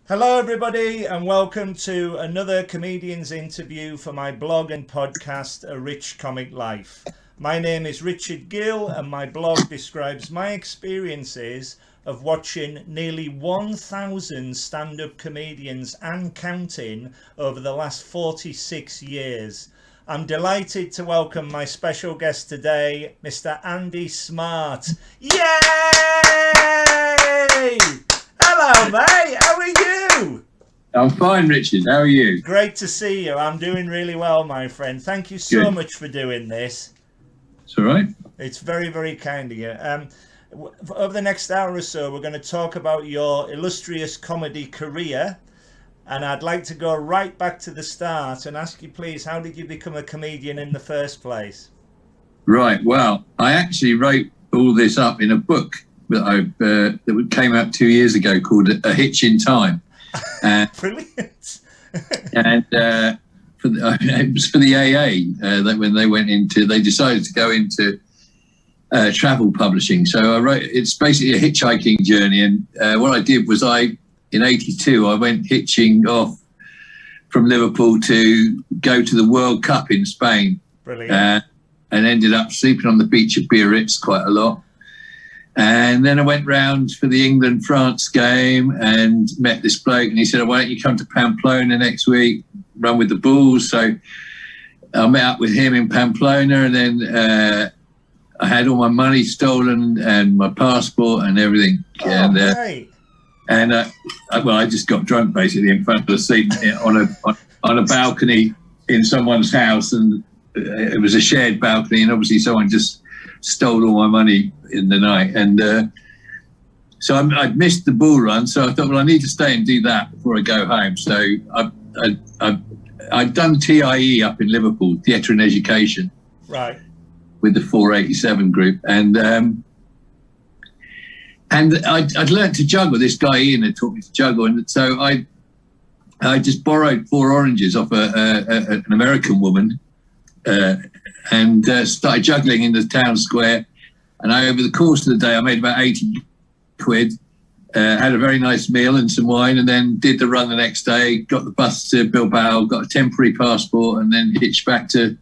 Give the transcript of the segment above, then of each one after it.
Hello, everybody, and welcome to another comedian's interview for my blog and podcast, Arichcomiclife. My name is Richard Gill, and my blog describes my experiences of watching nearly 1,000 stand-up comedians and counting over the last 46 years. I'm delighted to welcome my special guest today, Mr. Andy Smart. Yay! Hello, mate. How are you? I'm fine, Richard. How are you? Great to see you. I'm doing really well, my friend. Thank you so much for doing this. It's all right. It's very, very kind of you. Over the next hour or so, we're going to talk about your illustrious comedy career. And I'd like to go right back to the start and ask you, please, how did you become a comedian in the first place? Right. Well, I actually wrote all this up in a book that came out 2 years ago called A Hitch in Time. Brilliant. And it was for the AA that when they decided to go into travel publishing. So I wrote, it's basically a hitchhiking journey. And what I did was in 82, I went hitching off from Liverpool to go to the World Cup in Spain. Brilliant. And ended up sleeping on the beach at Biarritz quite a lot. And then I went round for the England-France game and met this bloke, and he said, why don't you come to Pamplona next week, run with the Bulls? So I met up with him in Pamplona, and then I had all my money stolen and my passport and everything. Right. I just got drunk basically in front of the seat on a balcony in someone's house, and it was a shared balcony, and obviously someone just stole all my money in the night. And so I'd missed the bull run, so I thought, well, I need to stay and do that before I go home. So I'd done TIE up in Liverpool, Theatre and Education, Right, with the 487 group, and I'd learnt to juggle. This guy Ian had taught me to juggle, and so I just borrowed 4 oranges off an American woman and started juggling in the town square. And over the course of the day, I made about 80 quid, had a very nice meal and some wine, and then did the run the next day, got the bus to Bilbao, got a temporary passport, and then hitched back to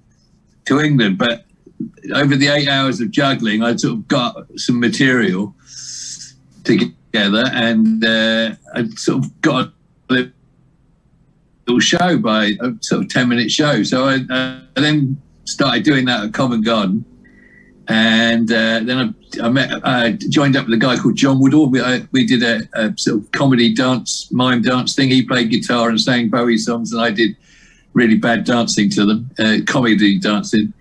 England. But over the 8 hours of juggling, I sort of got some material together, and I sort of got a little show, by a sort of 10-minute show. So I then started doing that at Covent Garden, and then I joined up with a guy called John Woodall. We did a sort of comedy dance, mime dance thing. He played guitar and sang Bowie songs, and I did really bad dancing to them, comedy dancing.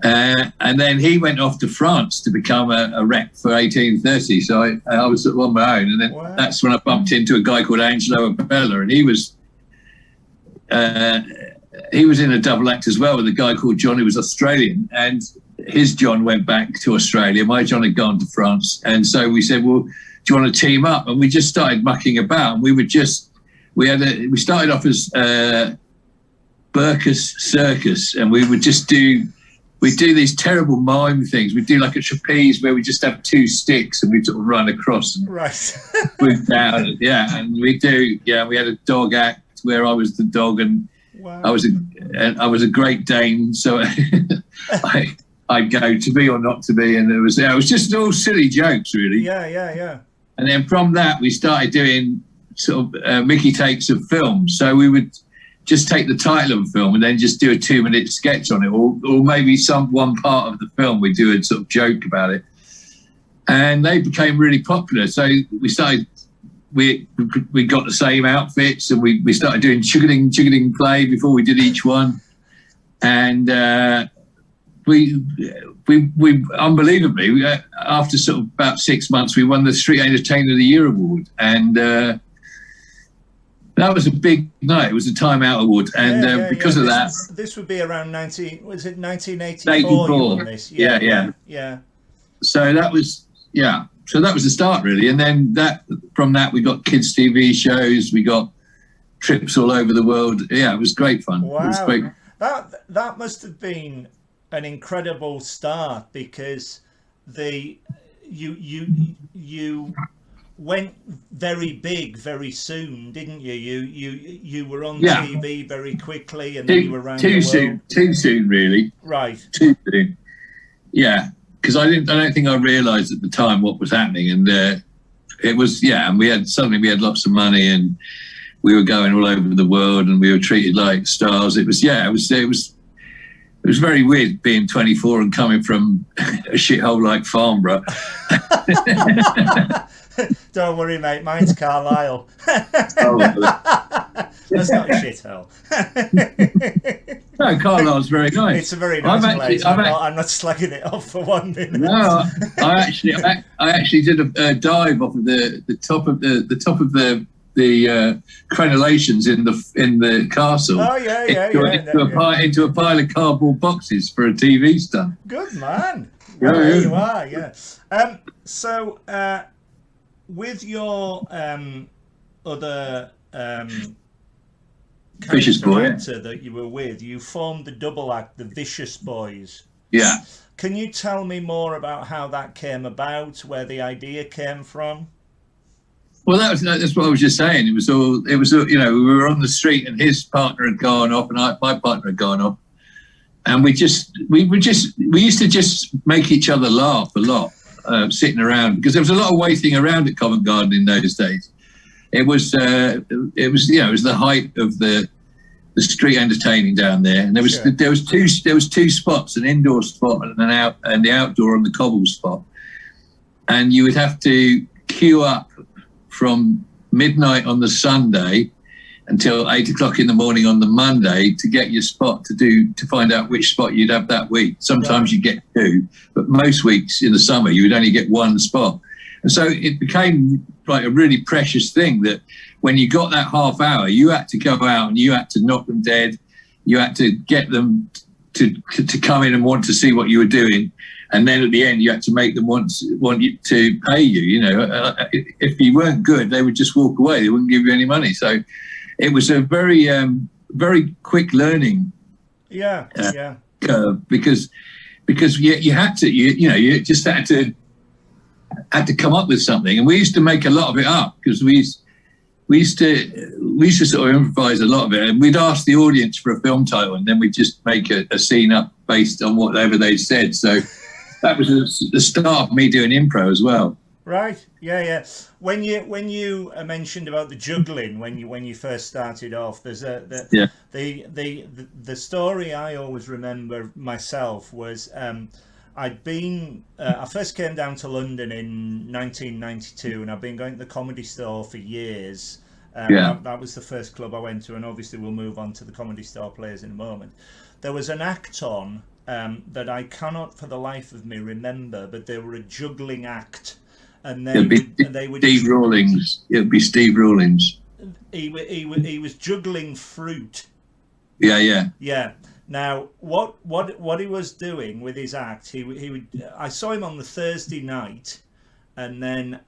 And then he went off to France to become a rep for 1830. So I was on my own, and then that's when I bumped into a guy called Angelo Abella, and he was in a double act as well with a guy called John, who was Australian, and his John went back to Australia. My John had gone to France, and so we said, well, do you want to team up? And we just started mucking about. And we started off as Burkus Circus, and we would just do these terrible mime things. We'd do like a trapeze where we just have 2 sticks and we'd sort of run across and move down. Yeah, and we had a dog act where I was the dog, and I was a Great Dane, so I'd go to be or not to be, and it was just all silly jokes, really. Yeah. And then from that, we started doing sort of Mickey takes of films. So we would just take the title of a film and then just do a 2-minute sketch on it, or maybe one part of the film we do a sort of joke about it, and they became really popular. So we started. We got the same outfits, and we started doing chickading play before we did each one, and we unbelievably, after sort of about 6 months, we won the Street Entertainer of the Year award, and that was a big night. It was a Time Out award, and because of that, this would be around 1984. You won this. Yeah. So that was So that was the start, really. And then from that, we got kids' TV shows. We got trips all over the world. Yeah, it was great fun. Wow. It was great. That must have been an incredible start, because you went very big very soon, didn't you? You were on Yeah. TV very quickly, and then you were around Too the world. Too soon, really. Right. Too soon. Yeah, because I don't think I realised at the time what was happening, and it was and we had lots of money, and we were going all over the world, and we were treated like stars. It was very weird being 24 and coming from a shithole like Farnborough. Don't worry, mate. Mine's Carlisle. That's not a shithole. No, Carlisle's very nice. It's a very nice place. I'm not slagging it off for 1 minute. No, I actually did a dive off of the top of the crenellations in the castle. Oh yeah. Into a pile of cardboard boxes for a TV stunt. Good man. Well, there you are. Yeah. So with your other Vicious Boy actor that you were with, you formed the double act, the Vicious Boys. Yeah. Can you tell me more about how that came about, where the idea came from? Well, that's what I was just saying. It was all, we were on the street, and his partner had gone off, and my partner had gone off, and we used to just make each other laugh a lot, sitting around, because there was a lot of waiting around at Covent Garden in those days. It was the height of the street entertaining down there, and there was two spots, an indoor spot and the outdoor on the cobble spot, and you would have to queue up from midnight on the Sunday until 8 o'clock in the morning on the Monday to get your spot to find out which spot you'd have that week. Sometimes you get two, but most weeks in the summer you would only get one spot. And so it became like a really precious thing that when you got that half hour, you had to go out and you had to knock them dead. You had to get them to come in and want to see what you were doing. And then at the end, you had to make them want you to pay you. If you weren't good, they would just walk away. They wouldn't give you any money. So it was a very, very quick learning. Curve because you had to, you just had to come up with something. And we used to make a lot of it up because we used to sort of improvise a lot of it, and we'd ask the audience for a film title, and then we'd just make a scene up based on whatever they said. So that was the start of me doing improv as well. Right. Yeah. When you mentioned about the juggling when you first started off, there's the story I always remember myself was I first came down to London in 1992, and I've been going to the Comedy Store for years. That was the first club I went to, and obviously we'll move on to the Comedy Store players in a moment. There was an act on that I cannot for the life of me remember, but they were a juggling act, and they would Steve Rawlings. It would be Steve Rawlings. He was juggling fruit. Yeah. Now, what he was doing with his act, he would. I saw him on the Thursday night, and then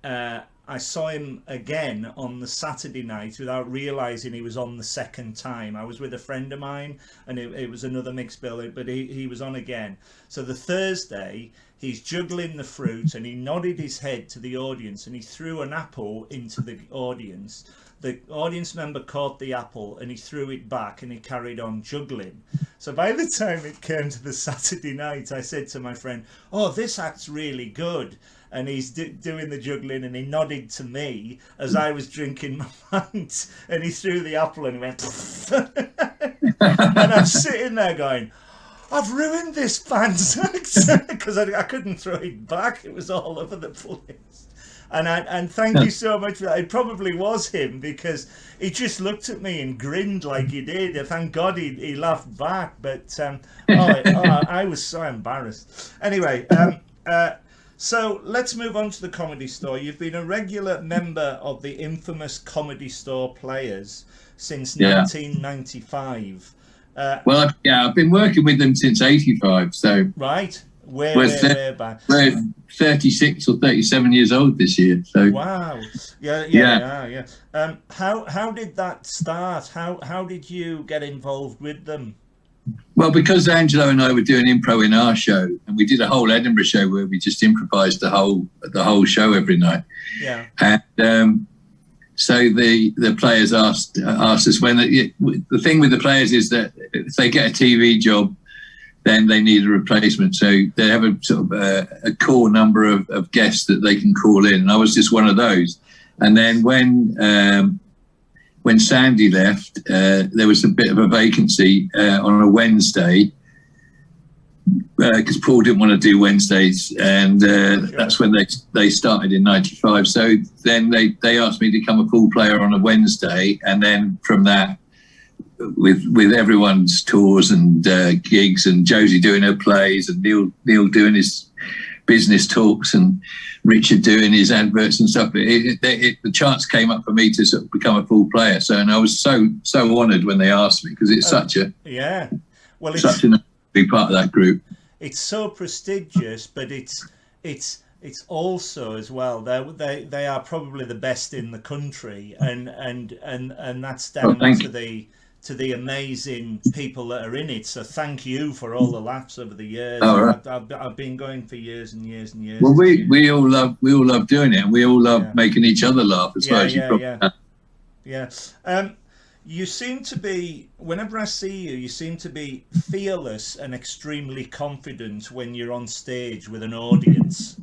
I saw him again on the Saturday night without realising he was on the second time. I was with a friend of mine, and it was another mixed bill, but he was on again. So the Thursday, he's juggling the fruit, and he nodded his head to the audience, and he threw an apple into the audience. The audience member caught the apple, and he threw it back, and he carried on juggling. So by the time it came to the Saturday night, I said to my friend, "Oh, this act's really good." And he's doing the juggling, and he nodded to me as I was drinking my pint, and he threw the apple and he went and I'm sitting there going, I've ruined this band's act because I couldn't throw it back. It was all over the place. And thank you so much for that. It probably was him, because he just looked at me and grinned like he did. Thank God he laughed back. But I was so embarrassed. Anyway, so let's move on to the Comedy Store. You've been a regular member of the infamous Comedy Store players since 1995. Well, I've been working with them since '85. So right. Way back. We're 36 or 37 years old this year. So wow, yeah. How did that start? How did you get involved with them? Well, because Angelo and I were doing improv in our show, and we did a whole Edinburgh show where we just improvised the whole show every night. Yeah. And so the players asked us when the thing with the players is that if they get a TV job, then they need a replacement. So they have a sort of a core number of guests that they can call in, and I was just one of those. And then when Sandy left, there was a bit of a vacancy on a Wednesday because Paul didn't want to do Wednesdays, and that's when they started in '95. So then they asked me to become a pool player on a Wednesday, and then from that, with everyone's tours and gigs, and Josie doing her plays, and Neil doing his business talks, and Richard doing his adverts and stuff, the chance came up for me to sort of become a pool player. So, and I was so honoured when they asked me, because it's such a big part of that group. It's so prestigious, but it's also as well they are probably the best in the country, and that's down to the amazing people that are in it. So thank you for all the laughs over the years. I've been going for years and years and years. Well, we all love doing it, and we all love making each other laugh as well. You seem to be, whenever I see you, you seem to be fearless and extremely confident when you're on stage with an audience.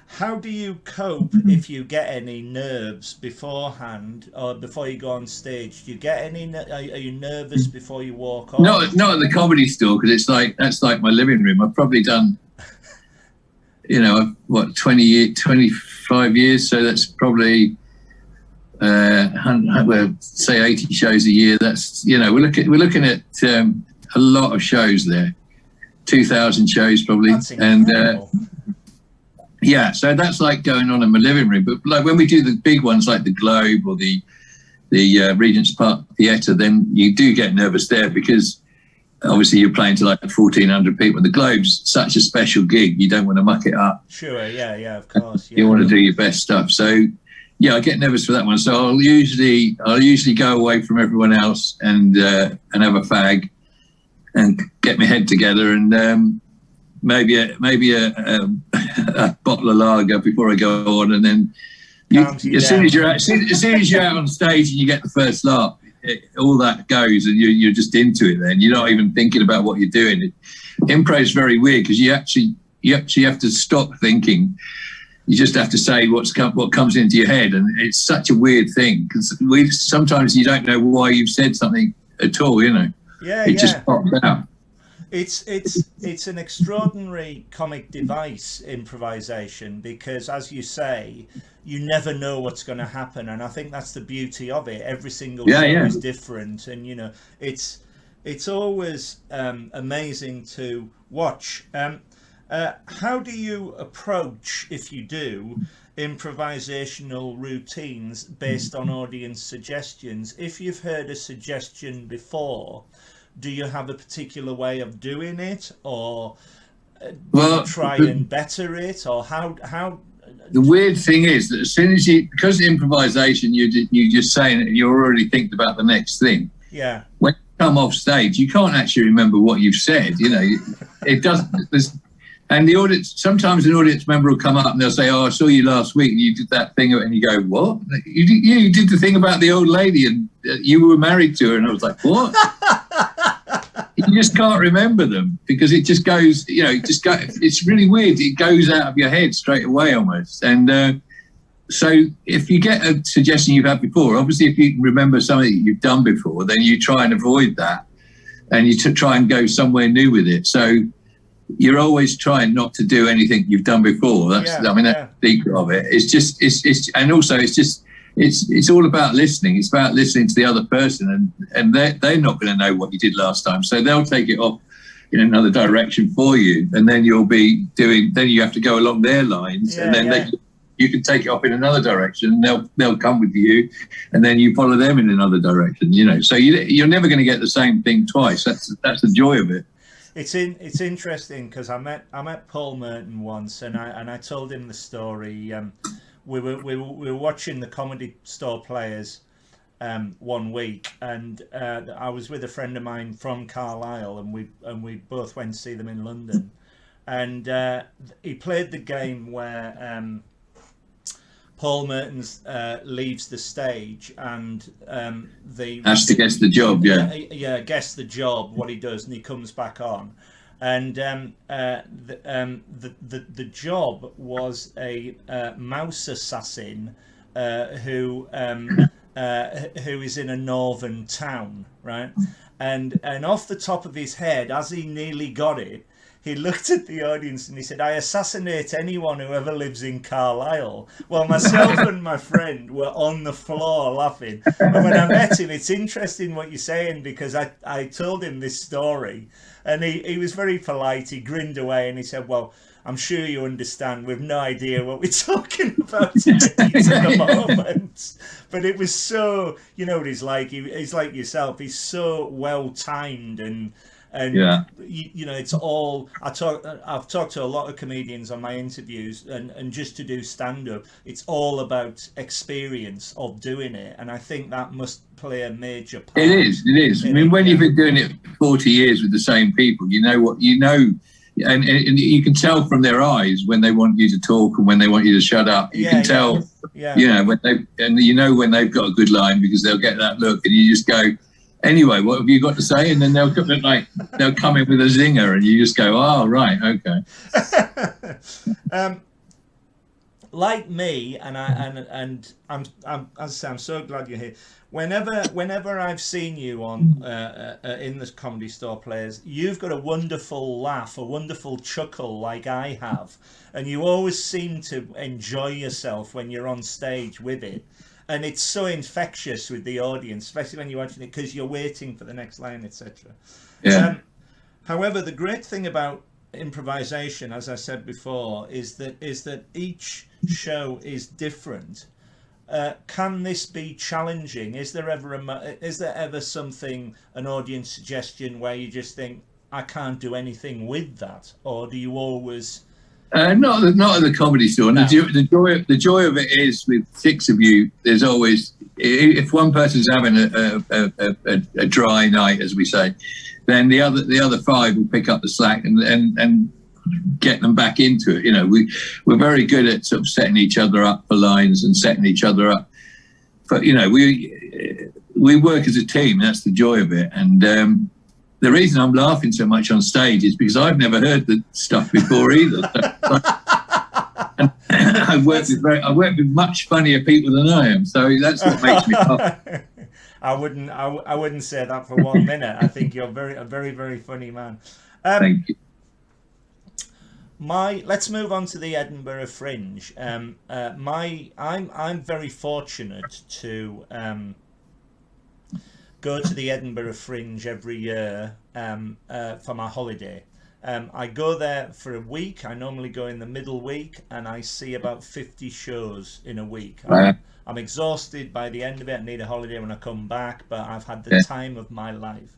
How do you cope if you get any nerves beforehand or before you go on stage? Do you get any? Are you nervous before you walk off? Not at the Comedy Store, because that's like my living room. I've probably done, 25 years. So that's probably say 80 shows a year. That's we're looking at a lot of shows there, 2,000 shows probably, and. Yeah, so that's like going on in my living room. But like when we do the big ones like the Globe or the Regent's Park Theatre, then you do get nervous there, because obviously you're playing to like 1,400 people. The Globe's such a special gig, you don't want to muck it up. Sure, yeah, of course. Yeah. You want to do your best stuff. So yeah, I get nervous for that one. So I'll usually go away from everyone else and have a fag and get my head together, and maybe a bottle of lager before I go on, and then as soon as you're out on stage and you get the first laugh, all that goes, and you're just into it. Then you're not even thinking about what you're doing. Improv is very weird, because you actually have to stop thinking. You just have to say what comes into your head, and it's such a weird thing, because sometimes you don't know why you've said something at all. Just pops out. It's an extraordinary comic device, improvisation, because as you say, you never know what's going to happen, and I think that's the beauty of it. Every single show is different, and it's always amazing to watch. How do you approach, if you do, improvisational routines based on audience suggestions? If you've heard a suggestion before, do you have a particular way of doing it, or do you try and better it, or how? The weird thing is that as soon as because improvisation, you just saying it, you're already thinking about the next thing. Yeah. When you come off stage, you can't actually remember what you've said. It doesn't. And the audience, sometimes an audience member will come up and they'll say, "Oh, I saw you last week and you did that thing," and you go, "What? You did the thing about the old lady and you were married to her," and I was like, "What?" You just can't remember them, because it just goes, it's really weird. It goes out of your head straight away almost. And so if you get a suggestion you've had before, obviously if you can remember something that you've done before, then you try and avoid that, and you try and go somewhere new with it. So you're always trying not to do anything you've done before. That's the secret of it. It's all about listening. It's about listening to the other person, and they're not going to know what you did last time, so they'll take it off in another direction for you, and then you have to go along their lines, and then you can take it off in another direction. They'll come with you, and then you follow them in another direction. So you're never going to get the same thing twice. That's the joy of it. It's interesting, because I met Paul Merton once, and I told him the story. We were watching the Comedy Store players, one week, and I was with a friend of mine from Carlisle, and we both went to see them in London, and he played the game where Paul Mertens leaves the stage, and the has to guess the job. yeah, guess the job, what he does, and he comes back on, and the job was a mouse assassin who is in a northern town, right? And off the top of his head, as he nearly got it, he looked at the audience and he said, "I assassinate anyone who ever lives in Carlisle." Well, myself and my friend were on the floor laughing. And when I met him, it's interesting what you're saying, because I told him this story, and he was very polite. He grinned away and he said, "Well, I'm sure you understand. We've no idea what we're talking about at the moment." But it was so, you know what he's like. He's like yourself. He's so well timed, and Yeah. you know, it's all. I've talked to a lot of comedians on my interviews, and just to do stand up, it's all about experience of doing it, and I think that must play a major part. It is. I mean, when you've been doing it 40 years with the same people, you know what you know. And you can tell from their eyes when they want you to talk and when they want you to shut up. You can tell, you know, when they've got a good line, because they'll get that look, and you just go, "Anyway, what have you got to say?" And then they'll come in with a zinger, and you just go, "Oh, right, okay." Like me, and I'm as I say, I'm so glad you're here. Whenever I've seen you on in the Comedy Store Players, you've got a wonderful laugh, a wonderful chuckle like I have, and you always seem to enjoy yourself when you're on stage with it, and it's so infectious with the audience, especially when you're watching it, because you're waiting for the next line, etc. Yeah. However, the great thing about improvisation, as I said before, is that each show is different. Can this be challenging? Is there ever something, an audience suggestion, where you just think, "I can't do anything with that," or do you always? Not at the Comedy Store. No. The joy of it is, with six of you, there's always, if one person's having a dry night, as we say, then the other five will pick up the slack and get them back into it. You know, we're very good at sort of setting each other up for lines and setting each other up. But you know, we work as a team. That's the joy of it. And the reason I'm laughing so much on stage is because I've never heard the stuff before either. And I work with much funnier people than I am, so that's what makes me laugh. I wouldn't say that for 1 minute. I think you're a very, very funny man. Thank you. Let's move on to the Edinburgh Fringe. I'm very fortunate to go to the Edinburgh Fringe every year for my holiday. I go there for a week. I normally go in the middle week, and I see about 50 shows in a week. I'm exhausted by the end of it. I need a holiday when I come back, but I've had the time of my life.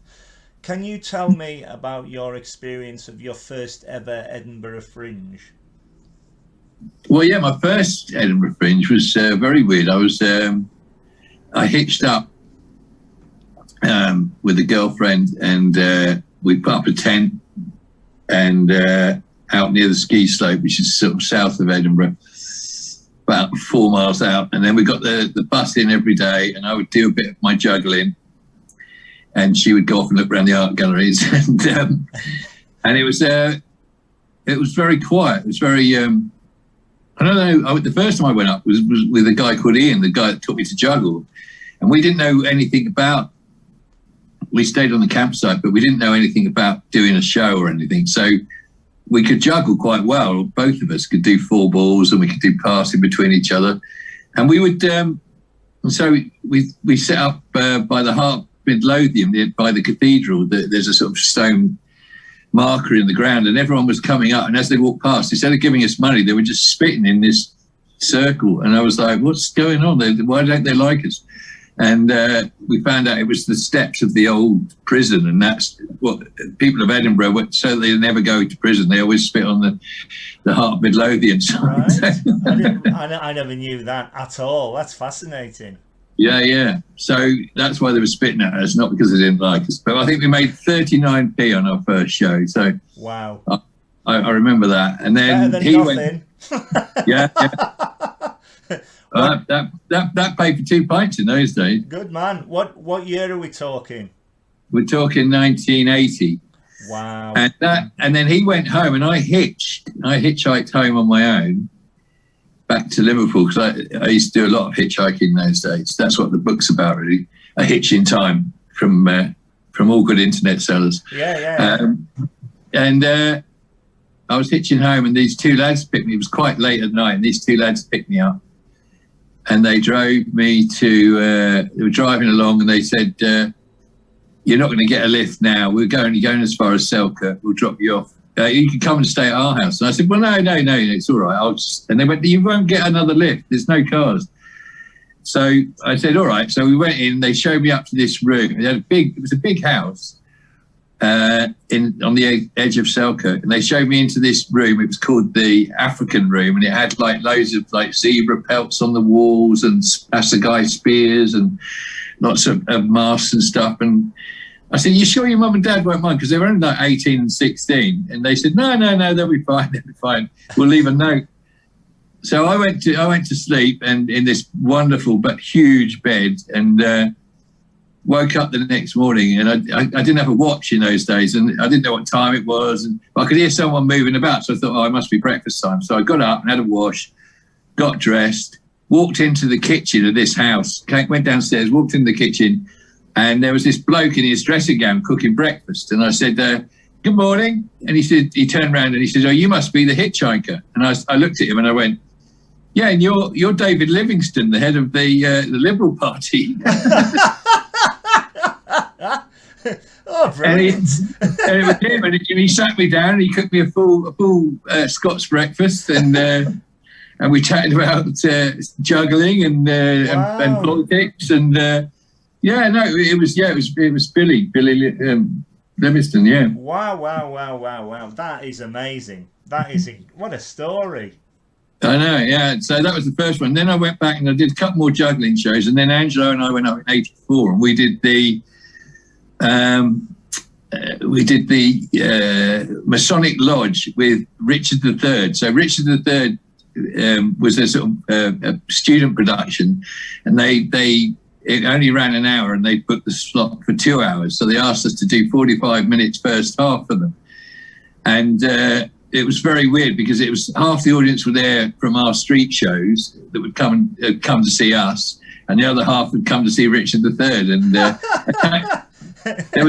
Can you tell me about your experience of your first ever Edinburgh Fringe? Well, yeah, my first Edinburgh Fringe was very weird. I hitched up with a girlfriend, and we put up a tent and out near the ski slope, which is sort of south of Edinburgh, about 4 miles out. And then we got the bus in every day, and I would do a bit of my juggling, and she would go off and look around the art galleries. And it was very quiet. It was very, I don't know, the first time I went up was with a guy called Ian, the guy that taught me to juggle. And we didn't know anything about, we stayed on the campsite, but we didn't know anything about doing a show or anything. So we could juggle quite well. Both of us could do 4 balls, and we could do passing between each other. And we would, so we set up by the Heart Midlothian, by the cathedral. There's a sort of stone marker in the ground, and everyone was coming up, and as they walked past, instead of giving us money, they were just spitting in this circle. And I was like, what's going on? Why don't they like us? And we found out it was the steps of the old prison, and that's what people of Edinburgh went, so they never go to prison. They always spit on the Heart Midlothian side. Right. I never knew that at all. That's fascinating. Yeah, yeah. So that's why they were spitting at us, not because they didn't like us. But I think we made 39p on our first show. So wow, I remember that. And then better than he nothing. yeah. That paid for 2 pints in those days. Good man. What year are we talking? We're talking 1980. Wow. And then he went home, and I hitchhiked home on my own back to Liverpool, because I used to do a lot of hitchhiking in those days. That's what the book's about, really. A hitch in time from all good internet sellers. Yeah. And I was hitching home, and these two lads picked me. It was quite late at night, and these two lads picked me up, and they drove me to. They were driving along, and they said, "You're not going to get a lift now. We're going as far as Selkirk. We'll drop you off. You can come and stay at our house." And I said, "Well, no, it's all right. I'll just." And they went, "You won't get another lift. There's no cars." So I said, "All right." So we went in. They showed me up to this room. It was a big house on the edge of Selkirk, and they showed me into this room. It was called the African room, and it had like loads of like zebra pelts on the walls and assegai spears and lots of masks and stuff. And I said, "You sure your mum and dad won't mind?" Because they were only like 18 and 16. And they said, no, they'll be fine. They'll be fine. We'll leave a note. So I went to sleep, and in this wonderful but huge bed, and woke up the next morning, and I didn't have a watch in those days, and I didn't know what time it was, and I could hear someone moving about. So I thought, it must be breakfast time. So I got up and had a wash, got dressed, walked into the kitchen of this house, went downstairs, walked in the kitchen, and there was this bloke in his dressing gown cooking breakfast. And I said, "Good morning." And he turned around and he said, "Oh, you must be the hitchhiker." And I looked at him and I went, "Yeah, and you're David Livingstone, the head of the Liberal Party." Oh, brilliant. And it was him. And he sat me down and he cooked me a full Scots breakfast. And we chatted about juggling and politics. And it was Billy Livingston. Yeah. Wow. That is amazing. What a story. I know, yeah. So that was the first one. Then I went back and I did a couple more juggling shows. And then Angelo and I went up in '84, and we did the Masonic Lodge with Richard III. So Richard III was a sort of a student production, and it only ran an hour, and they booked the slot for 2 hours. So they asked us to do 45 minutes first half for them. And it was very weird, because it was half the audience were there from our street shows that would come to see us, and the other half would come to see Richard III. And there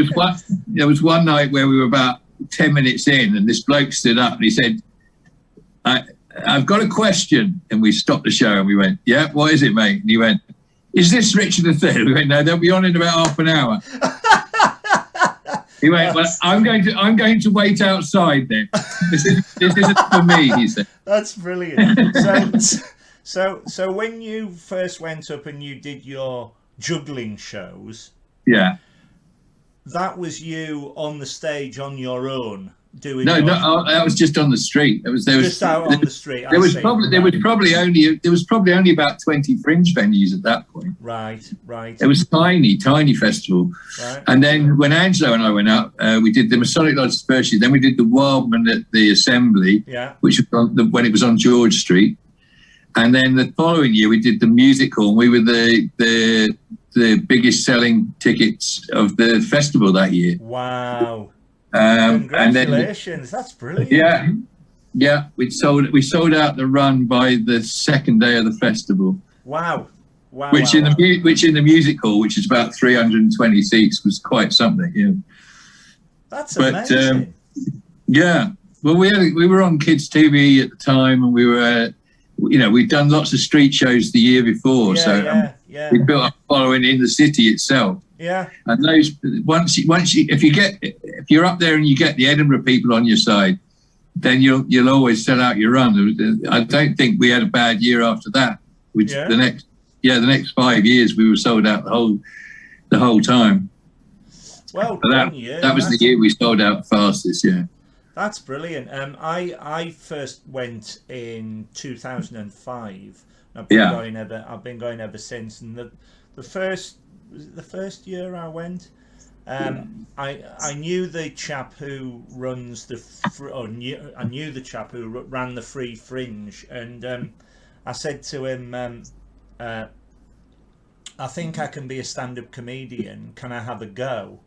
was one night where we were about 10 minutes in, and this bloke stood up and he said, I've got a question. And we stopped the show and we went, "Yeah, what is it, mate?" And he went, "Is this Richard III?" We went, "No, they'll be on in about half an hour." He went, "Well, I'm going to wait outside then. This isn't for me," he said. That's brilliant. So when you first went up and you did your juggling shows, yeah, that was you on the stage on your own doing? No, that was just on the street. Just out on the street. There was probably only about 20 fringe venues at that point. Right. It was tiny festival. Right. And then when Angelo and I went up, we did the Masonic Lodge first year. Then we did the Wildman at the Assembly, which was when it was on George Street. And then the following year we did the Music Hall. And we were the biggest selling tickets of the festival that year. Wow. Congratulations, that's brilliant. Yeah, we sold out the run by the second day of the festival. Wow. Which in the Music Hall, which is about 320 seats, was quite something. Yeah. That's amazing. Yeah. Well, we were on Kids TV at the time, and we were, we'd done lots of street shows the year before, we built up a following in the city itself. Yeah. And those if you're up there and you get the Edinburgh people on your side, then you'll always sell out your run. I don't think we had a bad year after that. The next 5 years we were sold out the whole time. Well, that was the year we sold out fastest. Yeah. That's brilliant. I first went in 2005. I've been going ever since, and the the first was it the first year I went. I knew the chap who runs I knew the chap who ran the Free Fringe, and I said to him, I think I can be a stand-up comedian. Can I have a go?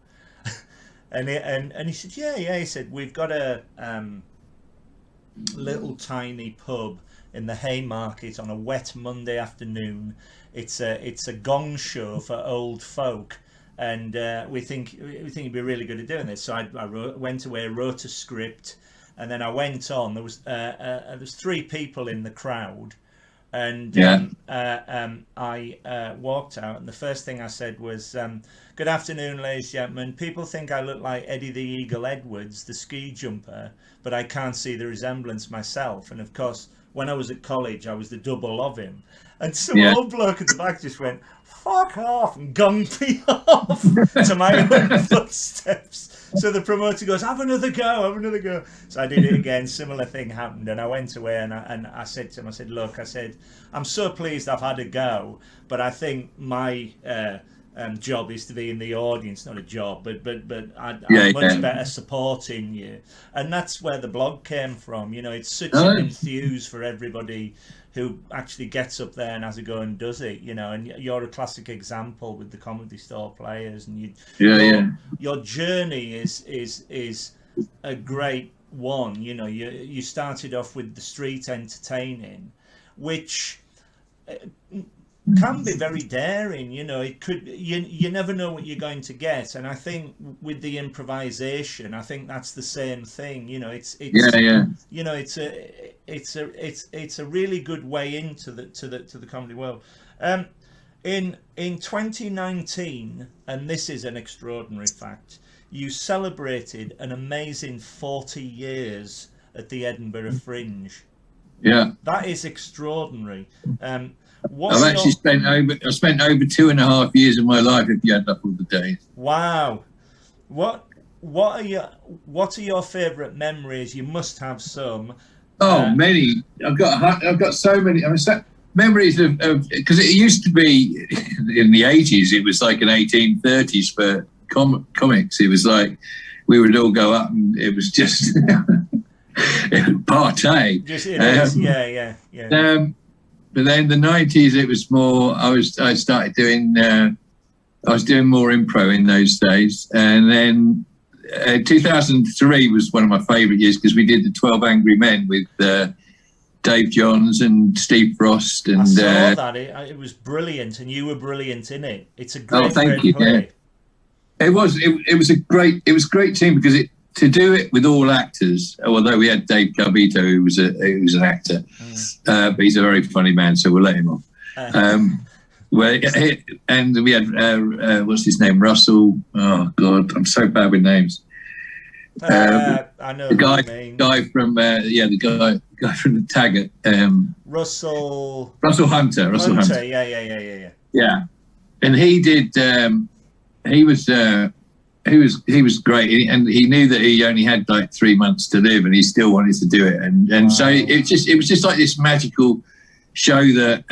and he said, yeah. He said, we've got a little tiny pub in the Haymarket on a wet Monday afternoon. It's a gong show for old folk, and we think you'd be really good at doing this. So I went away, wrote a script, and then I went on. There was 3 people in the crowd. And I walked out, and the first thing I said was, good afternoon, ladies and gentlemen. People think I look like Eddie the Eagle Edwards, the ski jumper, but I can't see the resemblance myself. And of course, when I was at college, I was the double of him. And some old bloke at the back just went, fuck off, and gonged me off to my own footsteps. So the promoter goes, have another go. So I did it again. Similar thing happened, and I went away, and I said to him, I said, look, I said, I'm so pleased I've had a go, but I think my job is to be in the audience, not a job, but I'm much better supporting you. And that's where the blog came from. You know, it's such an enthuse for everybody who actually gets up there and has a go and does it, you know. And you're a classic example with the Comedy Store players, and your journey is a great one. You know, you started off with the street entertaining, which can be very daring. You know, it could, you never know what you're going to get. And I think with the improvisation, I think that's the same thing. You know, it's you know, it's a really good way into the comedy world. In 2019, and this is an extraordinary fact, you celebrated an amazing 40 years at the Edinburgh Fringe. Yeah, that is extraordinary. I've actually spent over 2.5 years of my life, if you add up all the days. Wow. What are your favourite memories? You must have some. Many. I've got so many. I mean, memories of, because it used to be in the 80s. It was like an 1830s for comics. It was like we would all go up, and it was just partay. But then the 90s, it was more. I started doing. I was doing more improv in those days, and then 2003 was one of my favourite years because we did the 12 Angry Men with Dave Johns and Steve Frost, and I saw that. It was brilliant, and you were brilliant in it. It's a great, thank you. play. Yeah. It was a great team because to do it with all actors, although we had Dave Garbito, who was an actor, but he's a very funny man, so we'll let him off. And we had what's his name, Russell. Oh God, I'm so bad with names. I know the guy from the guy from the Taggart. Russell Hunter. Yeah, and he did. He was great, and he knew that he only had like 3 months to live, and he still wanted to do it. And so it was just like this magical show that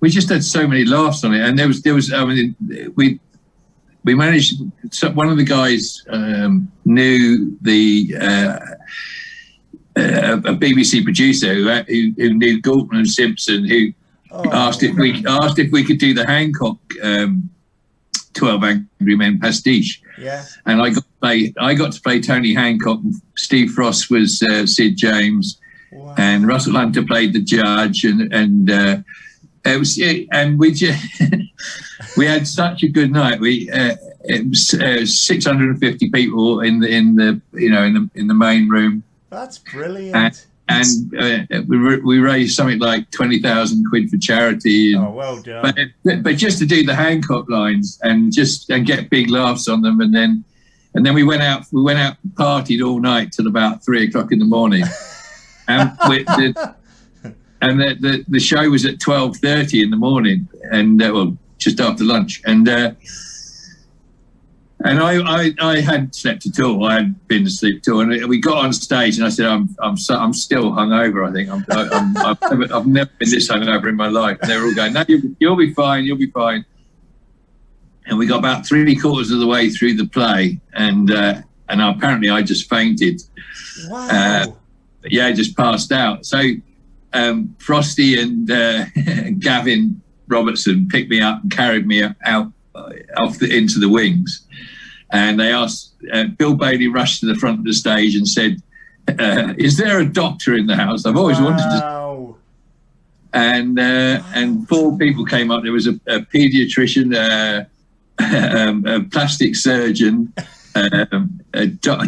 we just had so many laughs on it. And there was I mean, we managed. One of the guys knew a BBC producer who knew Galton and Simpson, who asked if we could do the Hancock 12 Angry Men pastiche. Yeah. And I got to play Tony Hancock. Steve Frost was Sid James. Wow. And Russell Hunter played the judge, and it was, and we just we had such a good night. It was 650 people in the main room. That's brilliant. And we raised something like 20,000 quid for charity. Oh, well done. But just to do the Hancock lines and get big laughs on them, and then we went out and partied all night till about 3 o'clock in the morning. And the show was at 12:30 in the morning, and just after lunch. And And I hadn't slept at all. I hadn't been to sleep at all. And we got on stage, and I said, "I'm still hungover. I think I've never been this hungover in my life." And they were all going, "No, you'll be fine. You'll be fine." And we got about 3/4 of the way through the play, and apparently I just fainted. Wow. Yeah, just passed out. So Frosty and Gavin Robertson picked me up and carried me out into the wings. And they asked, Bill Bailey rushed to the front of the stage and said, "Is there a doctor in the house? I've always wanted to." And 4 people came up. There was a paediatrician, a plastic surgeon, a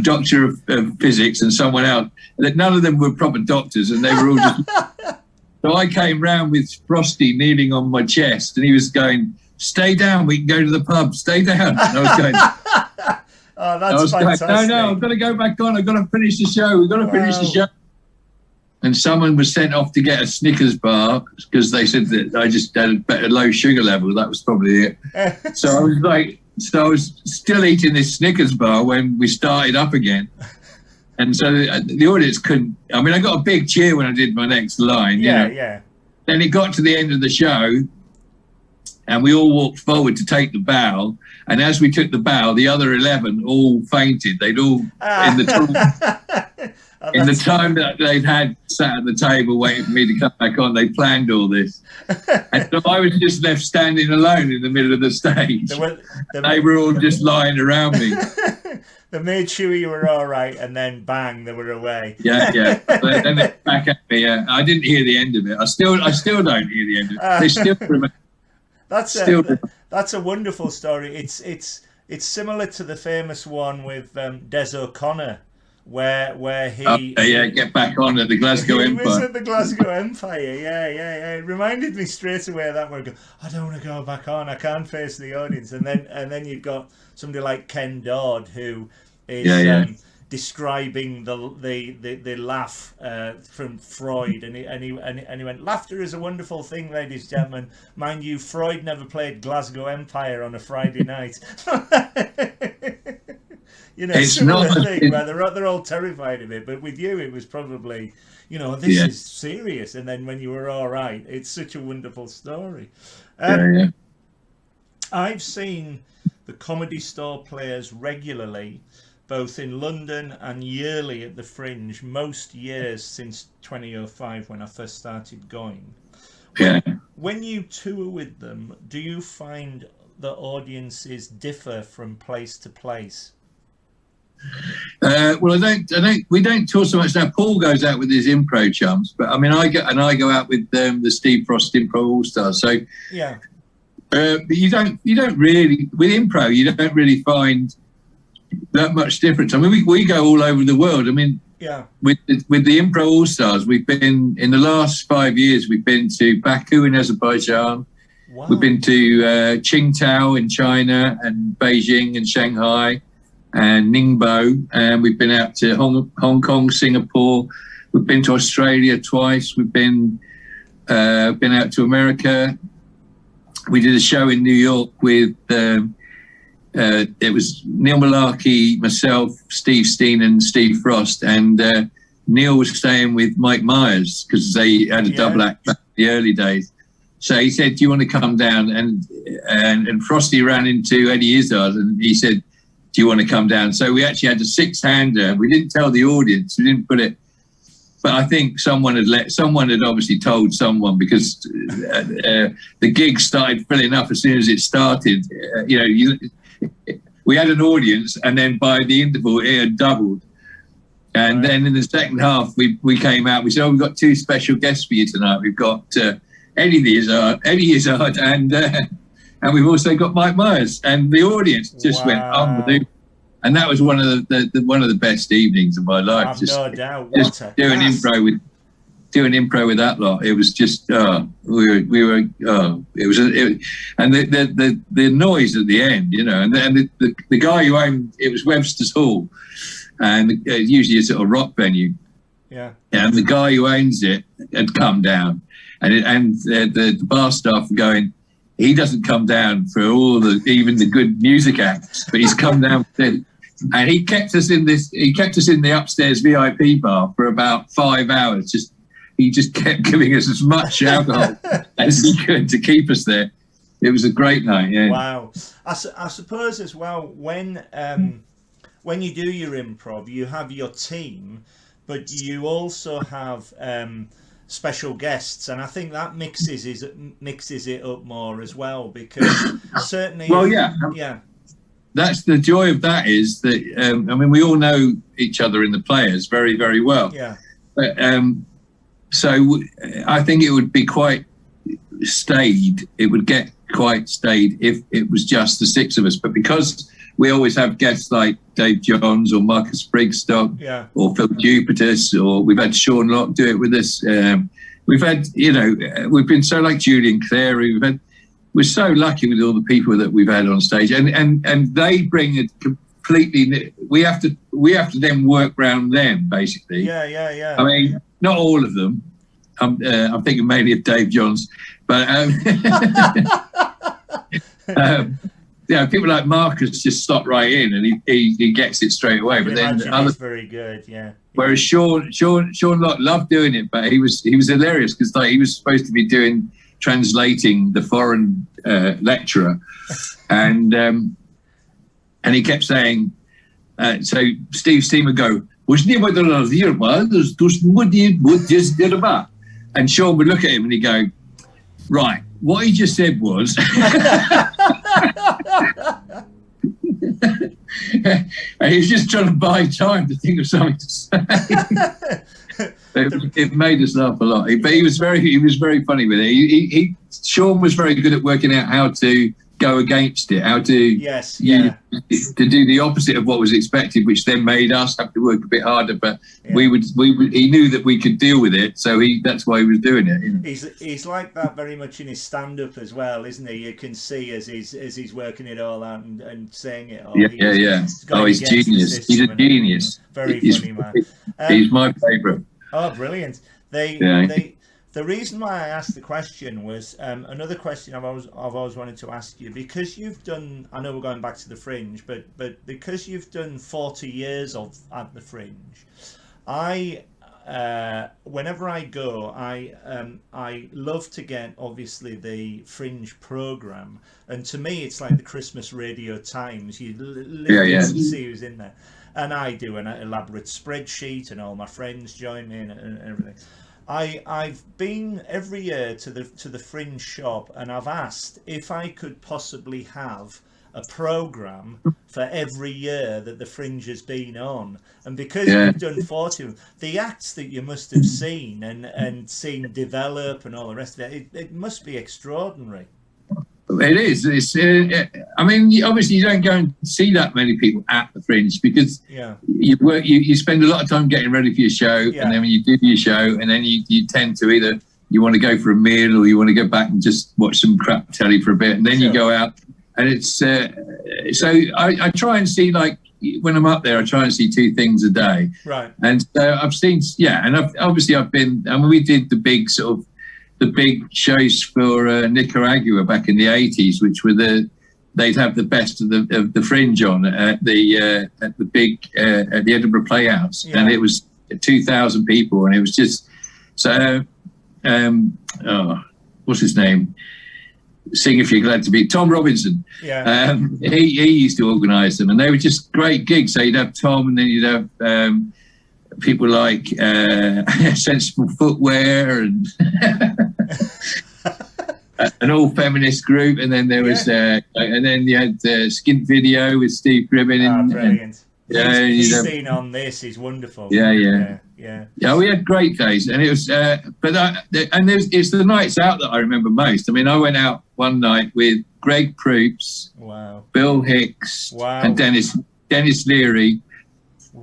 doctor of physics, and someone else. None of them were proper doctors, and they were all just. So I came round with Frosty kneeling on my chest, and he was going, "Stay down, we can go to the pub, stay down." And I was going, oh, that's fantastic. Going, no, I've got to go back on, I've got to finish the show, we've got to finish the show. And someone was sent off to get a Snickers bar because they said that I just had a better low sugar level. That was probably it. So I was still eating this Snickers bar when we started up again. And so the audience couldn't, I mean, I got a big cheer when I did my next line. Yeah. Then it got to the end of the show, and we all walked forward to take the bow. And as we took the bow, the other 11 all fainted. They'd all, in the time that they'd had sat at the table waiting for me to come back on, they planned all this. And so I was just left standing alone in the middle of the stage. They were all just lying around me. They made sure you were all right, and then bang, they were away. Yeah. But then they back at me. I didn't hear the end of it. I still don't hear the end of it. They still remember. That's a wonderful story. It's similar to the famous one with Des O'Connor, where he get back on at the Glasgow Empire. He was at the Glasgow Empire. Yeah. It reminded me straight away of that one. I don't want to go back on. I can't face the audience. And then you've got somebody like Ken Dodd who is describing the laugh from Freud, and he went, "Laughter is a wonderful thing, ladies and gentlemen. Mind you, Freud never played Glasgow Empire on a Friday night." It's not a thing where they're all terrified of it, but with you it was probably, this is serious. And then when you were all right, it's such a wonderful story. I've seen the Comedy Store players regularly, both in London and yearly at the Fringe, most years since 2005 when I first started going. When you tour with them, do you find the audiences differ from place to place? Well, we don't tour so much now. Paul goes out with his improv chums, but I mean, I go out with the Steve Frost Improv All Stars. So but you don't really, with improv, you don't really find that much difference. I mean, we go all over the world. I mean, with the Improv All Stars, we've been, in the last 5 years, we've been to Baku in Azerbaijan. Wow. We've been to Qingdao in China, and Beijing and Shanghai and Ningbo, and we've been out to Hong Kong, Singapore. We've been to Australia twice. We've been out to America. We did a show in New York with it was Neil Malarkey, myself, Steve Steen, and Steve Frost, and Neil was staying with Mike Myers because they had a double act back in the early days. So he said, "Do you want to come down?" And Frosty ran into Eddie Izzard, and he said, "Do you want to come down?" So we actually had a 6-hander. We didn't tell the audience. We didn't put it, but I think someone had obviously told someone, because the gig started filling up as soon as it started. We had an audience, and then by the interval it had doubled. And then in the second half, we came out. We said, "Oh, we've got 2 special guests for you tonight. We've got Eddie Izzard, and we've also got Mike Myers." And the audience just went unbelievable. And that was one of the best evenings of my life. No doubt. Doing improv with that lot. It was just and the noise at the end, and the guy who owned it was Webster's Hall, and usually a sort of rock venue. Yeah. And the guy who owns it had come down, and the bar staff were going, he doesn't come down for even the good music acts, but he's come down and he kept us in the upstairs VIP bar for about 5 hours. He just kept giving us as much alcohol as he could to keep us there. It was a great night. Yeah. Wow. I suppose as well, when you do your improv, you have your team, but you also have special guests, and I think that mixes it up more as well, because certainly. Well, yeah. That's the joy of that, is that I mean, we all know each other in the players very, very well. Yeah. But so I think it would be quite staid. It would get quite staid if it was just the 6 of us. But because we always have guests like Dave Johns or Marcus Brigstock, or Phil Jupitus, or we've had Sean Locke do it with us. We've had, we've been so like Julian Clary. We're so lucky with all the people that we've had on stage, and they bring a completely. We have to then work around them, basically. Yeah. I mean, not all of them. I'm thinking mainly of Dave Johns, but people like Marcus just slot right in, and he gets it straight away. But then others very good, yeah. Whereas Sean Locke loved doing it, but he was hilarious because he was supposed to be translating the foreign lecturer, and he kept saying, so Steve Steen would go, and Sean would look at him and he'd go, right, what he just said was, and he was just trying to buy time to think of something to say. It made us laugh a lot, but he was very funny with it. Sean was very good at working out how to go against it, how to to do the opposite of what was expected, which then made us have to work a bit harder. But he knew that we could deal with it, so that's why he was doing it. He's like that very much in his stand-up as well, isn't he? You can see as he's working it all out and saying it all. He's genius. He's a genius. Very funny man. He's my favourite. Oh, brilliant! The reason why I asked the question was another question I've always wanted to ask you, because you've done. I know we're going back to the Fringe, but because you've done 40 years at the Fringe, whenever I go, I love to get obviously the Fringe program, and to me it's like the Christmas Radio Times. You literally see who's in there, and I do an elaborate spreadsheet, and all my friends join me and everything. I've been every year to the Fringe shop, and I've asked if I could possibly have a program for every year that the Fringe has been on. And because you've done 40, the acts that you must have seen and seen develop and all the rest of it must be extraordinary. It is. I mean, obviously you don't go and see that many people at the Fringe, because you spend a lot of time getting ready for your show, and then when you do your show, and then you tend to either you want to go for a meal or you want to go back and just watch some crap telly for a bit, and then you go out, and it's so I try and see, like, when I'm up there, I try and see 2 things a day, right? And so I've seen, and I've been. I mean, we did the big shows for Nicaragua back in the 80s, which were they'd have the best of the Fringe on at the Edinburgh Playhouse, and it was 2,000 people, and it was just so. What's his name? Sing If You're Glad to Be Tom Robinson. He used to organise them, and they were just great gigs. So you'd have Tom, and then you'd have people like Sensible Footwear and an all feminist group, and then there was and then you had Skint Video with Steve Gribbin. Brilliant. He's seen on this. He's wonderful. Yeah. We had great days, and it was it's the nights out that I remember most. I mean, I went out one night with Greg Proops, Bill Hicks, and Dennis Leary.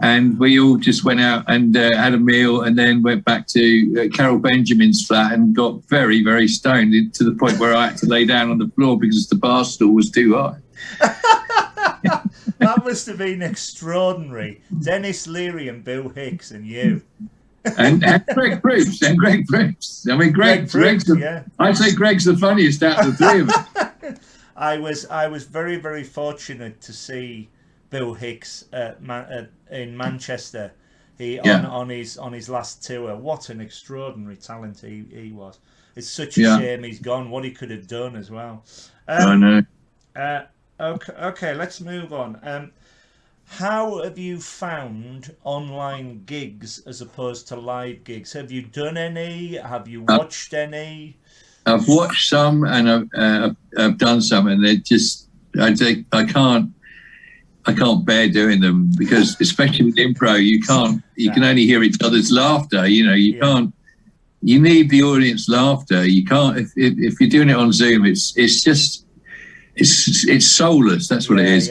And we all just went out and had a meal, and then went back to Carol Benjamin's flat and got very, very stoned, to the point where I had to lay down on the floor because the bar stool was too high. That must have been extraordinary. Dennis Leary and Bill Hicks and you. and Greg Proops. I mean, Greg's I'd say Greg's the funniest out of the 3 of us. I was very, very fortunate to see Bill Hicks in Manchester. He Yeah. on his last tour. What an extraordinary talent he was. It's such a Yeah. shame he's gone. What he could have done as well. I know. Okay, let's move on. How have you found online gigs as opposed to live gigs? Have you done any? Have you watched any? I've watched some, and I've done some, and they're just, I think I can't bear doing them, because especially with improv, you can only hear each other's laughter. You can't. You need the audience laughter. You can't if you're doing it on Zoom. It's just it's soulless. That's what it is.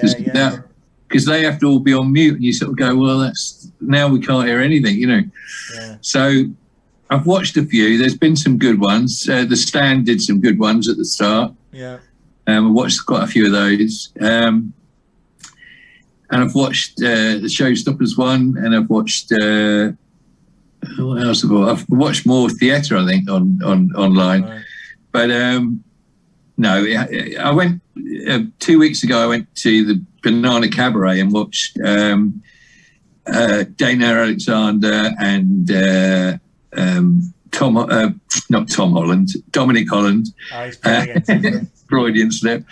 Because they have to all be on mute, and you sort of go, well, that's now we can't hear anything. Yeah. So I've watched a few. There's been some good ones. The Stand did some good ones at the start. Yeah. I watched quite a few of those. And I've watched the Showstoppers one, and I've watched what else have I watched? I've watched more theatre, I think, on online. Right. But no, I went 2 weeks ago. I went to the Banana Cabaret and watched Dana Alexander and Dominic Holland. Oh, he's brilliant. Freudian slip.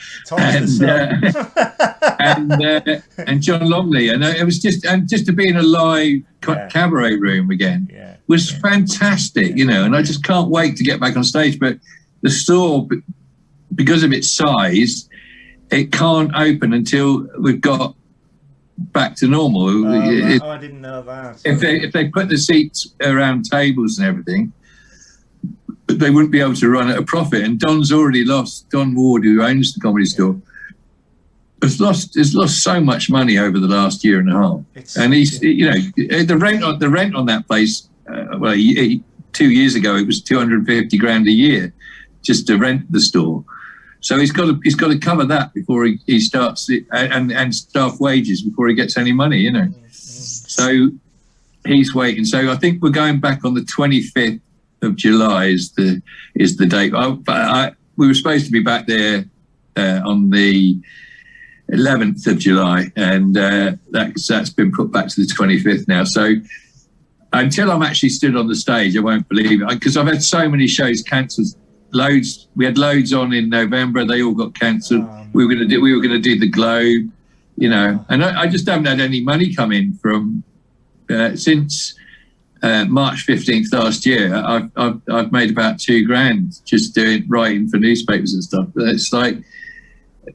And John Longley, and it was just to be in a live cabaret room again was fantastic, and I just can't wait to get back on stage. But the store, because of its size, it can't open until we've got back to normal. I didn't know that. If they put the seats around tables and everything, they wouldn't be able to run at a profit. And Don's already lost. Don Ward, who owns the Comedy Store, has lost so much money over the last year and a half. And he's, the rent on that place. 2 years ago it was 250 grand a year just to rent the store. So he's got to cover that before he starts it, and staff wages before he gets any money. So he's waiting. So I think we're going back on the 25th of July is the date. We were supposed to be back there on the 11th of July, and that's been put back to the 25th now. So until I'm actually stood on the stage, I won't believe it, because I've had so many shows cancelled. We had loads on in November. They all got cancelled. We were going to do the Globe, and I just haven't had any money come in from since March 15th last year. I've made about $2,000 just writing for newspapers and stuff. But it's like,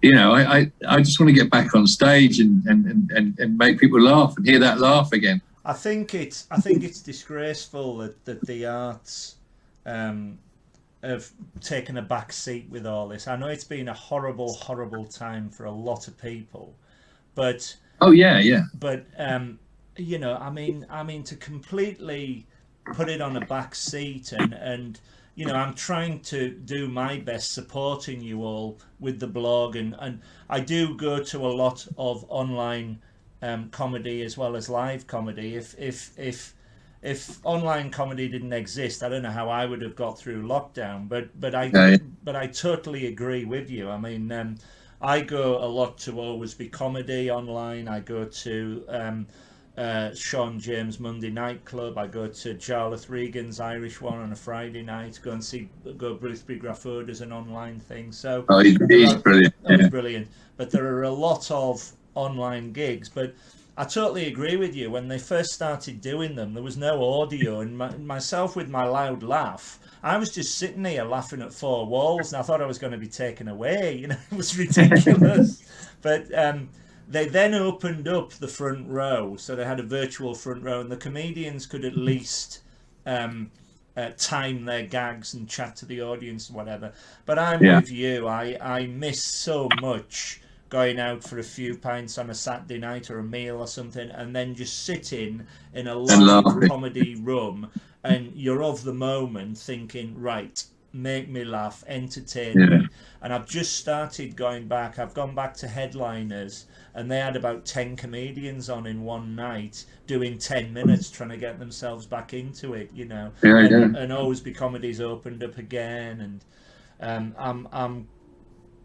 I just want to get back on stage and make people laugh and hear that laugh again. I think it's disgraceful that the arts have taken a back seat with all this. I know it's been a horrible, horrible time for a lot of people, but But I mean to completely put it on a back seat and I'm trying to do my best supporting you all with the blog, and I do go to a lot of online comedy as well as live comedy. If online comedy didn't exist, I don't know how I would have got through lockdown. But I totally agree with you. I mean, I go a lot to Always Be Comedy online. I go to Sean James Monday Night Club. I go to Jarlath Regan's Irish one on a Friday night. Go Bruce B. Grafford as an online thing. So he's brilliant. He's brilliant. But there are a lot of online gigs. But I totally agree with you. When they first started doing them, there was no audio, and myself with my loud laugh, I was just sitting here laughing at four walls, and I thought I was going to be taken away. It was ridiculous. But they then opened up the front row, so they had a virtual front row, and the comedians could at least time their gags and chat to the audience and whatever. But I'm with you. I miss so much going out for a few pints on a Saturday night or a meal or something, and then just sitting in a live comedy room, and you're of the moment thinking, right, make me laugh, entertain me. And I've just started going back. I've gone back to Headliners, and they had about 10 comedians on in one night doing 10 minutes, trying to get themselves back into it, And Always Be Comedy's opened up again, and I'm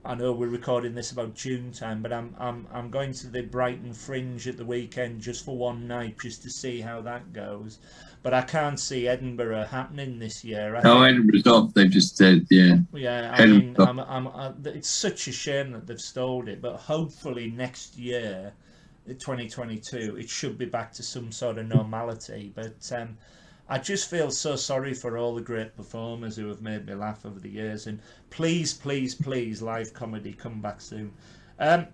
I know we're recording this about June time, but I'm going to the Brighton Fringe at the weekend just for one night, just to see how that goes. But I can't see Edinburgh happening this year. Edinburgh's off. They've just said, yeah. Yeah, I mean, it's such a shame that they've stalled it. But hopefully next year, 2022, it should be back to some sort of normality. But I just feel so sorry for all the great performers who have made me laugh over the years. And please, please, please, live comedy, come back soon. In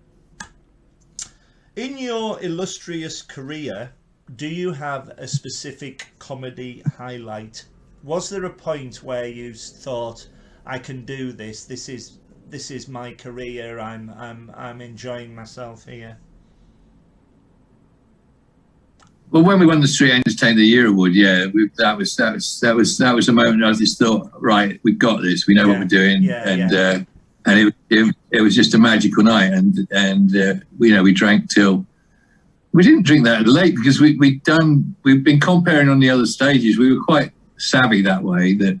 your illustrious career, do you have a specific comedy highlight? Was there a point where you thought, I can do this? This is my career. I'm enjoying myself here. Well, when we won the Street Entertainer of the Year award, yeah, that was a moment I just thought, right, we've got this. We know what we're doing, and it was just a magical night. And we drank till we didn't drink that late because we've been comparing on the other stages. We were quite savvy that way that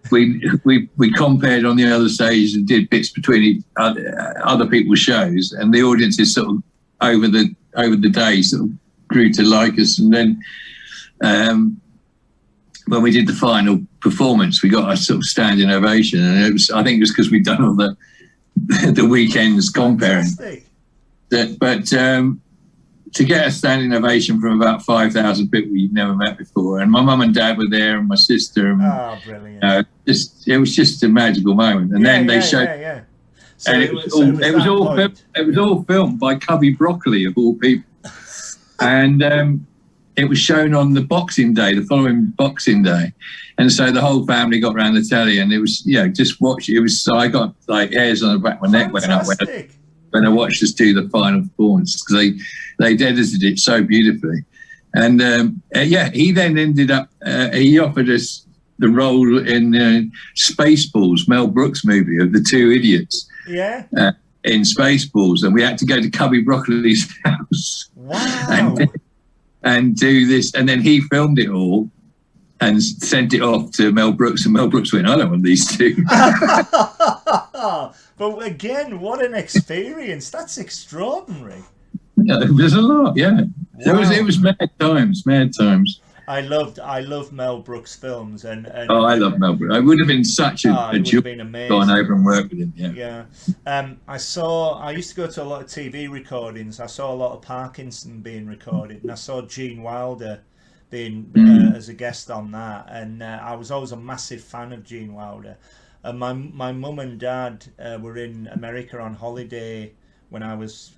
we compared on the other stages and did bits between other people's shows, and the audiences sort of over the day sort of grew to like us. And then when we did the final performance, we got a sort of standing ovation, and I think it was because we'd done all the weekends comparing. But to get a standing ovation from about 5,000 people you've never met before, and my mum and dad were there, and my sister, and brilliant! It was just a magical moment. And then they showed, So and it was all filmed by Cubby Broccoli of all people. And it was shown on the Boxing Day, the following Boxing Day, and so the whole family got round the telly, and it was just watch. It was I got like hairs on the back of my neck went up when I watched us do the final performance, because they edited it so beautifully. And he then ended up he offered us the role in Spaceballs, Mel Brooks movie of the two idiots. Yeah. In Spaceballs, and we had to go to Cubby Broccoli's house. Wow. And do this, and then he filmed it all and sent it off to Mel Brooks, and Mel Brooks went, I don't want these two. But again, what an experience. That's extraordinary. Yeah, it was a lot, yeah. Wow. It was mad times. I love Mel Brooks films, and I love Mel Brooks. It would have been such a joy going over and work with him. Yeah. I used to go to a lot of TV recordings. I saw a lot of Parkinson being recorded, and I saw Gene Wilder being as a guest on that. And I was always a massive fan of Gene Wilder. And my mum and dad were in America on holiday when I was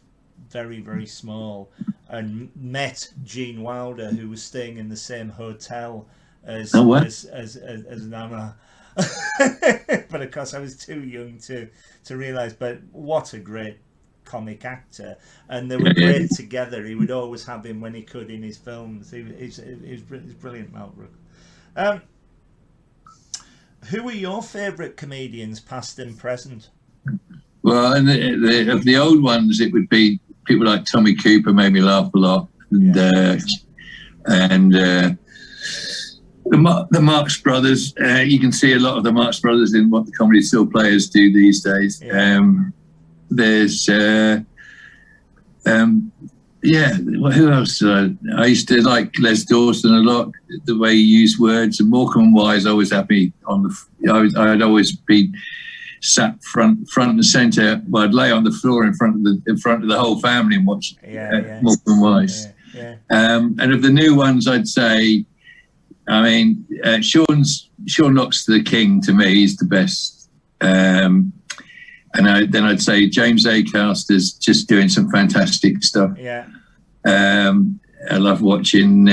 very, very small, and met Gene Wilder, who was staying in the same hotel as Nana. But of course I was too young to realise. But what a great comic actor, and they were great together. He would always have him when he could in his films. He's brilliant, Mel Brooks. Who are your favourite comedians, past and present? Well, and of the old ones, it would be people like Tommy Cooper, made me laugh a lot, and the Marx Brothers. You can see a lot of the Marx Brothers in what the Comedy Store players do these days. There's who else? I used to like Les Dawson a lot, the way he used words, and Morecambe and Wise always had me on the. I'd always be sat front and centre. Well, I'd lay on the floor in front of the whole family and watch Morecambe and Wise. And of the new ones, I'd say, I mean, Sean Knox the King, to me, is the best. And then I'd say James Acaster's just doing some fantastic stuff. I love watching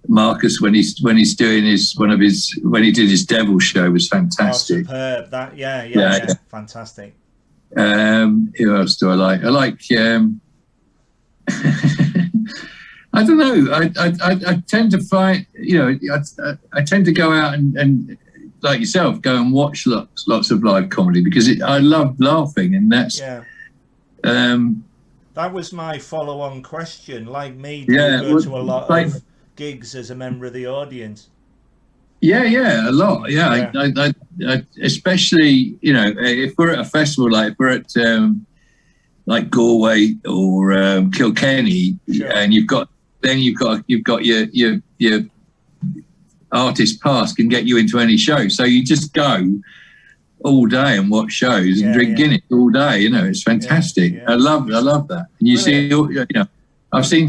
Marcus when he's doing when he did his Devil show was fantastic. Oh, superb. That fantastic. Who else do I like? I like I don't know. I tend to find, I tend to go out and like yourself, go and watch lots of live comedy, because I love laughing, and that's that was my follow-on question. Like me, do you go to a lot of gigs as a member of the audience? Yeah, a lot. Yeah, Yeah. I especially, you know, if we're at a festival, like if we're at like Galway or Kilkenny, Sure. and you've got your artist pass can get you into any show, so you just go all day and watch shows and drink Guinness all day. You know, it's fantastic. Yeah. I love that. And you see, you know, I've seen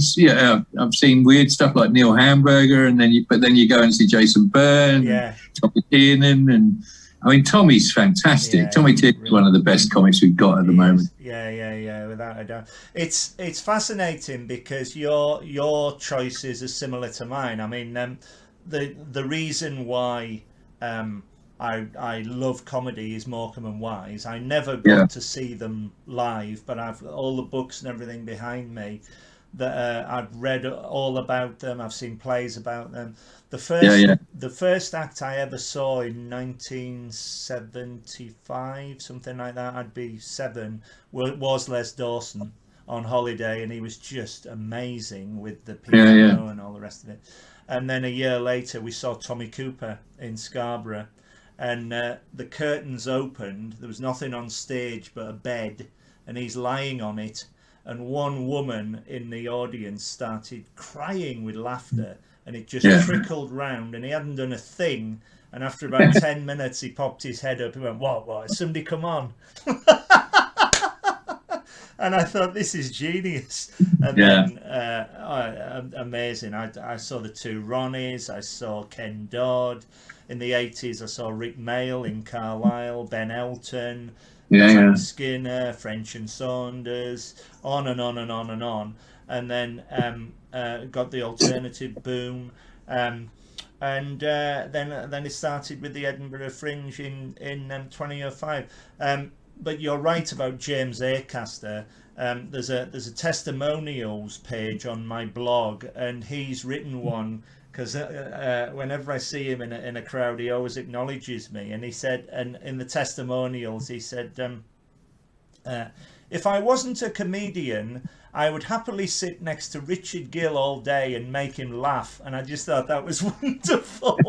weird stuff like Neil Hamburger, and then you go and see Jason Byrne, and Tommy Tiernan, and I mean Tommy's fantastic. Yeah, Tommy Tiernan's one of the best comics we've got at the moment. Yeah, without a doubt. It's fascinating because your choices are similar to mine. I mean, the reason why I love comedy is Morecambe and Wise. I never got to see them live, but I've all the books and everything behind me that I've read all about them. I've seen plays about them. The first act I ever saw in 1975, something like that, I'd be 7, was Les Dawson on holiday, and he was just amazing with the piano and all the rest of it. And then a year later we saw Tommy Cooper in Scarborough, and the curtains opened, there was nothing on stage but a bed, and he's lying on it, and one woman in the audience started crying with laughter, and it just trickled round, and he hadn't done a thing, and after about 10 minutes he popped his head up and went, what, has somebody come on? And I thought, this is genius. And then amazing. I saw the two Ronnies, I saw Ken Dodd. In the 80s I saw Rick Mayall in Carlisle, Ben Elton, Tom Skinner, French and Saunders, on and on and on and on. And then got the alternative boom, and then it started with the Edinburgh Fringe in 2005. But you're right about James Acaster. There's a testimonials page on my blog, and he's written one, because whenever I see him in a crowd, he always acknowledges me. And he said, and in the testimonials, he said, if I wasn't a comedian, I would happily sit next to Richard Gill all day and make him laugh. And I just thought that was wonderful.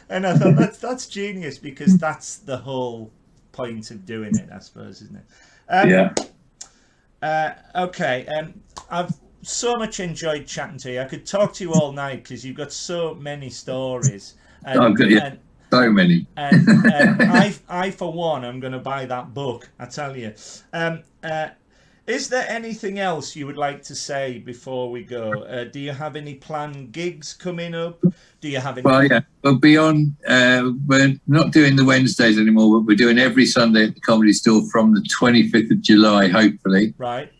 And I thought that's genius, because that's the whole point of doing it, I suppose, isn't it? Okay. I've so much enjoyed chatting to you. I could talk to you all night because you've got so many stories. And, so many. And I for one, I'm going to buy that book, I tell you. Is there anything else you would like to say before we go? Do you have any planned gigs coming up? Do you have any? Well, beyond, we're not doing the Wednesdays anymore, but we're doing every Sunday at the Comedy Store from the 25th of July, hopefully. Right.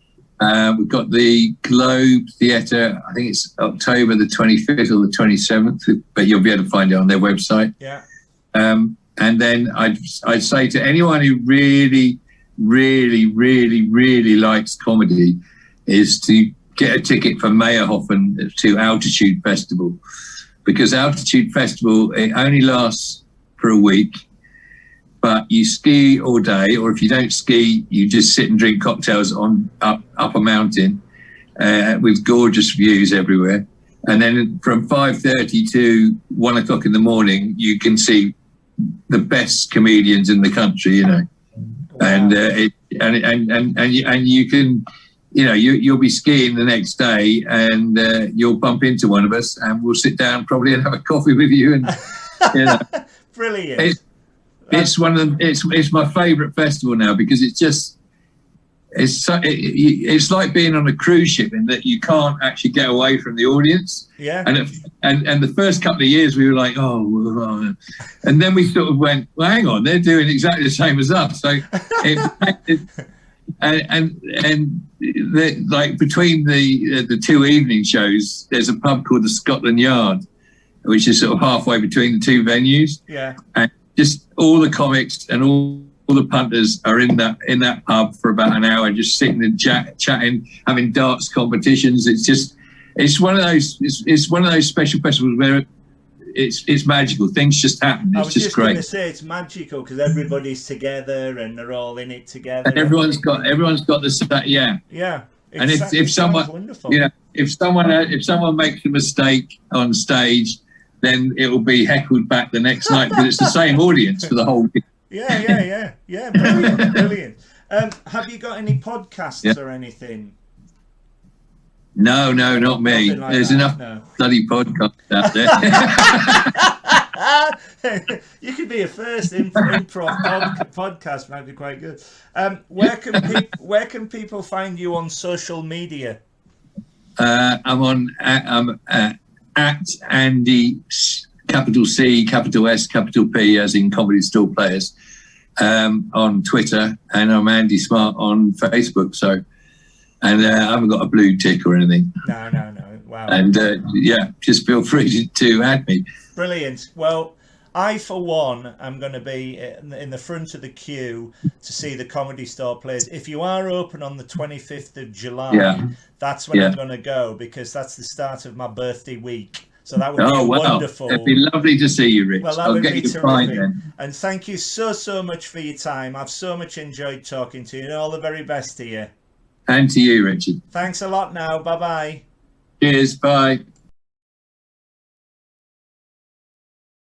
We've got the Globe Theatre, I think it's October the 25th or the 27th, but you'll be able to find it on their website. Yeah. And then I'd say to anyone who really likes comedy is to get a ticket for Meyerhofen to Altitude Festival, because Altitude Festival, it only lasts for a week, but you ski all day, or if you don't ski, you just sit and drink cocktails up a mountain with gorgeous views everywhere. And then from 5:30 to 1 o'clock in the morning, you can see the best comedians in the country, you know. Wow. And you can, you know, you'll be skiing the next day, and you'll bump into one of us, and we'll sit down probably and have a coffee with you. And you know, brilliant. It's one of them. It's my favourite festival now, because it's like being on a cruise ship in that you can't actually get away from the audience. Yeah. And the first couple of years we were like, oh, and then we sort of went, well, hang on, they're doing exactly the same as us. So like between the two evening shows, there's a pub called the Scotland Yard, which is sort of halfway between the two venues. Yeah. And just all the comics and all the punters are in that pub for about an hour, just sitting and chatting, having darts competitions. It's one of those special festivals where it's magical. Things just happen. It's just great. I was just going to say it's magical because everybody's together and they're all in it together. And everyone's got the yeah. Yeah. And if someone, wonderful. you know, if someone makes a mistake on stage, then it will be heckled back the next night because it's the same audience for the whole week. Yeah. Brilliant. Have you got any podcasts or anything? No, not me. Nothing like There's that, enough no. bloody podcasts out there. You could be a first improv podcast. Might be quite good. Where can people find you on social media? I'm at Andy capital C capital S capital P as in Comedy Store Players on Twitter, and I'm Andy Smart on Facebook. So, and I haven't got a blue tick or anything. No. Wow. And just feel free to add me. Brilliant. Well, I, for one, am going to be in the front of the queue to see the Comedy Store Players. If you are open on the 25th of July, that's when I'm going to go, because that's the start of my birthday week. So that would be wonderful. It'd be lovely to see you, Rich. Well, that I'll would get be you terrific. then. And thank you so much for your time. I've so much enjoyed talking to you, and all the very best to you. And to you, Richard. Thanks a lot now. Bye-bye. Cheers. Bye.